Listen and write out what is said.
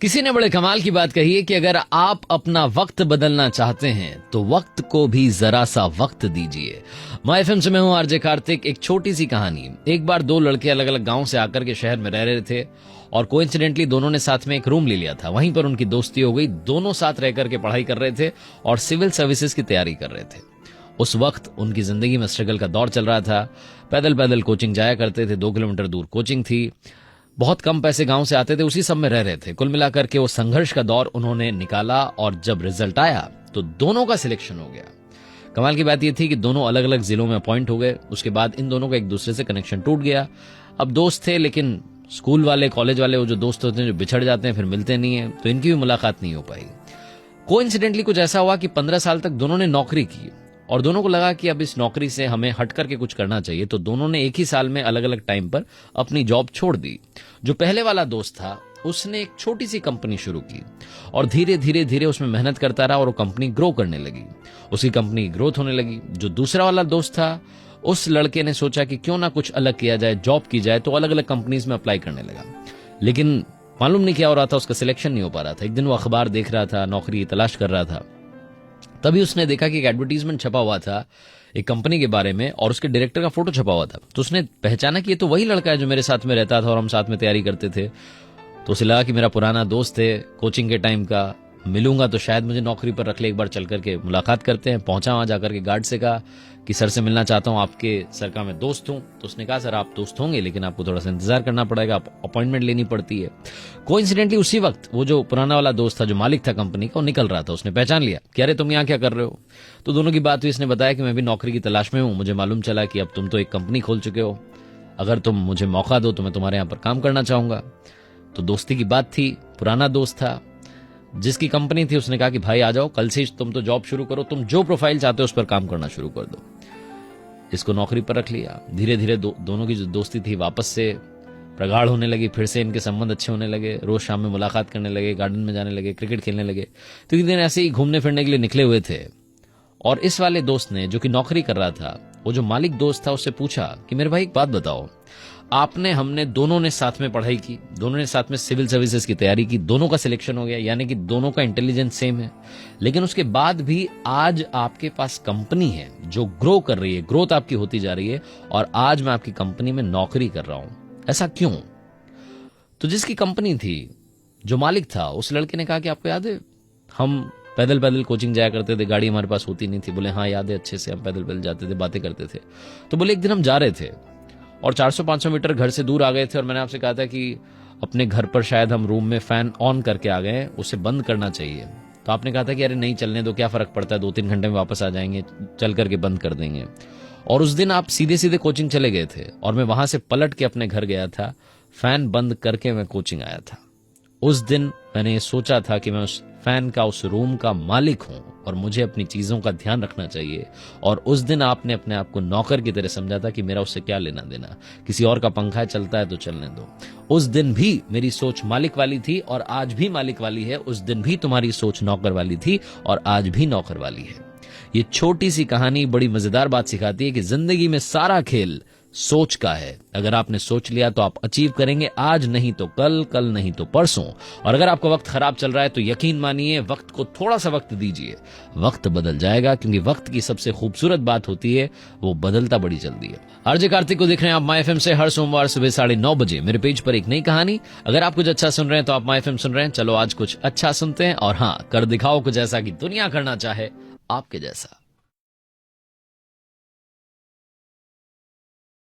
किसी ने बड़े कमाल की बात कही है कि अगर आप अपना वक्त बदलना चाहते हैं तो वक्त को भी जरा सा वक्त दीजिए। माय एफएम से मैं हूं आरजे कार्तिक। एक छोटी सी कहानी। एक बार दो लड़के अलग अलग गांव से आकर के शहर में रह रहे थे और कोइंसिडेंटली दोनों ने साथ में एक रूम ले लिया था। वहीं पर उनकी दोस्ती हो गई। दोनों साथ रह करके पढ़ाई कर रहे थे और सिविल सर्विसेज की तैयारी कर रहे थे। उस वक्त उनकी जिंदगी में स्ट्रगल का दौर चल रहा था। पैदल पैदल कोचिंग जाया करते थे। 2 किलोमीटर दूर कोचिंग थी। बहुत कम पैसे गांव से आते थे, उसी सब में रह रहे थे। कुल मिलाकर के वो संघर्ष का दौर उन्होंने निकाला और जब रिजल्ट आया तो दोनों का सिलेक्शन हो गया। कमाल की बात यह थी कि दोनों अलग अलग जिलों में अपॉइंट हो गए। उसके बाद इन दोनों का एक दूसरे से कनेक्शन टूट गया। अब दोस्त थे, लेकिन स्कूल वाले कॉलेज वाले वो जो दोस्त होते हैं जो बिछड़ जाते हैं फिर मिलते नहीं है, तो इनकी भी मुलाकात नहीं हो पाई। कोइंसिडेंटली कुछ ऐसा हुआ कि 15 साल तक दोनों ने नौकरी की और दोनों को लगा कि अब इस नौकरी से हमें हट करके कुछ करना चाहिए। तो दोनों ने एक ही साल में अलग अलग टाइम पर अपनी जॉब छोड़ दी। जो पहले वाला दोस्त था उसने एक छोटी सी कंपनी शुरू की और धीरे धीरे धीरे उसमें मेहनत करता रहा और वो कंपनी ग्रो करने लगी। उसकी कंपनी ग्रोथ होने लगी। जो दूसरा वाला दोस्त था उस लड़के ने सोचा कि क्यों ना कुछ अलग किया जाए, जॉब की जाए, तो अलग अलग कंपनीज में अप्लाई करने लगा। लेकिन मालूम नहीं क्या हो रहा था, उसका सिलेक्शन नहीं हो पा रहा था। एक दिन वो अखबार देख रहा था, नौकरी की तलाश कर रहा था। तभी उसने देखा कि एक एडवर्टीजमेंट छपा हुआ था एक कंपनी के बारे में और उसके डायरेक्टर का फोटो छपा हुआ था। तो उसने पहचाना कि ये तो वही लड़का है जो मेरे साथ में रहता था और हम साथ में तैयारी करते थे। तो उसे लगा कि मेरा पुराना दोस्त है कोचिंग के टाइम का, मिलूंगा तो शायद मुझे नौकरी पर रख ले, एक बार चल करके मुलाकात करते हैं। पहुंचा वहां जाकर के गार्ड से कहा कि सर से मिलना चाहता हूं, आपके सर का मैं दोस्त हूं। तो उसने कहा सर आप दोस्त होंगे लेकिन आपको थोड़ा सा इंतजार करना पड़ेगा, अपॉइंटमेंट लेनी पड़ती है। कोइंसिडेंटली उसी वक्त वो जो पुराना वाला दोस्त था जो मालिक था कंपनी का, वो निकल रहा था। उसने पहचान लिया कि अरे तुम यहाँ क्या कर रहे हो। तो दोनों की बात हुई। इसने बताया कि मैं भी नौकरी की तलाश में हूं, मुझे मालूम चला कि अब तुम तो एक कंपनी खोल चुके हो, अगर तुम मुझे मौका दो तो मैं तुम्हारे यहाँ पर काम करना चाहूंगा। तो दोस्ती की बात थी। पुराना दोस्त था जिसकी कंपनी थी, उसने कहा कि भाई आ जाओ, कल से तुम तो जॉब शुरू करो, तुम जो प्रोफाइल चाहते हो उस पर काम करना शुरू कर दो। इसको नौकरी पर रख लिया। धीरे धीरे दोनों की जो दोस्ती थी वापस से प्रगाढ़ होने लगी। फिर से इनके संबंध अच्छे होने लगे। रोज शाम में मुलाकात करने लगे, गार्डन में जाने लगे, क्रिकेट खेलने लगे। तो एक दिन ऐसे ही घूमने फिरने के लिए निकले हुए थे और इस वाले दोस्त ने, जो कि नौकरी कर रहा था, वो जो मालिक दोस्त था उससे पूछा कि मेरे भाई एक बात बताओ, हमने दोनों ने साथ में पढ़ाई की, दोनों ने साथ में सिविल सर्विसेज की तैयारी की, दोनों का सिलेक्शन हो गया, यानी कि दोनों का इंटेलिजेंस सेम है, लेकिन उसके बाद भी आज आपके पास कंपनी है जो ग्रो कर रही है, ग्रोथ आपकी होती जा रही है और आज मैं आपकी कंपनी में नौकरी कर रहा हूं, ऐसा क्यों? तो जिसकी कंपनी थी, जो मालिक था, उस लड़के ने कहा कि आपको याद है हम पैदल पैदल कोचिंग जाया करते थे, गाड़ी हमारे पास होती नहीं थी। बोले हाँ याद है अच्छे से, हम पैदल पैदल जाते थे, बातें करते थे। तो बोले एक दिन हम जा रहे थे और 400-500 मीटर घर से दूर आ गए थे और मैंने आपसे कहा था कि अपने घर पर शायद हम रूम में फैन ऑन करके आ गए, उसे बंद करना चाहिए। तो आपने कहा था कि अरे नहीं चलने दो, क्या फर्क पड़ता है, 2-3 घंटे में वापस आ जाएंगे, चल करके बंद कर देंगे। और उस दिन आप सीधे सीधे कोचिंग चले गए थे और मैं वहां से पलट के अपने घर गया था, फैन बंद करके मैं कोचिंग आया था। उस दिन मैंने ये सोचा था कि मैं उस फैन का, उस रूम का मालिक हूं और मुझे अपनी चीजों का ध्यान रखना चाहिए। और उस दिन आपने अपने आप को नौकर की तरह समझा था कि मेरा उससे क्या लेना देना, किसी और का पंखा चलता है तो चलने दो। उस दिन भी मेरी सोच मालिक वाली थी और आज भी मालिक वाली है। उस दिन भी तुम्हारी सोच नौकर वाली थी और आज भी नौकर वाली है। ये छोटी सी कहानी बड़ी मजेदार बात सिखाती है कि जिंदगी में सारा खेल सोच का है। अगर आपने सोच लिया तो आप अचीव करेंगे, आज नहीं तो कल, कल नहीं तो परसों। और अगर आपका वक्त खराब चल रहा है तो यकीन मानिए वक्त को थोड़ा सा वक्त दीजिए, वक्त बदल जाएगा। क्योंकि वक्त की सबसे खूबसूरत बात होती है वो बदलता बड़ी जल्दी है। आरजे कार्तिक को देख रहे हैं आप माय एफएम से हर सोमवार सुबह 9:30 बजे। मेरे पेज पर एक नई कहानी। अगर आप कुछ अच्छा सुन रहे हैं तो आप माय एफएम सुन रहे हैं। चलो आज कुछ अच्छा सुनते हैं और हाँ, कर दिखाओ कुछ ऐसा कि दुनिया करना चाहे आपके जैसा।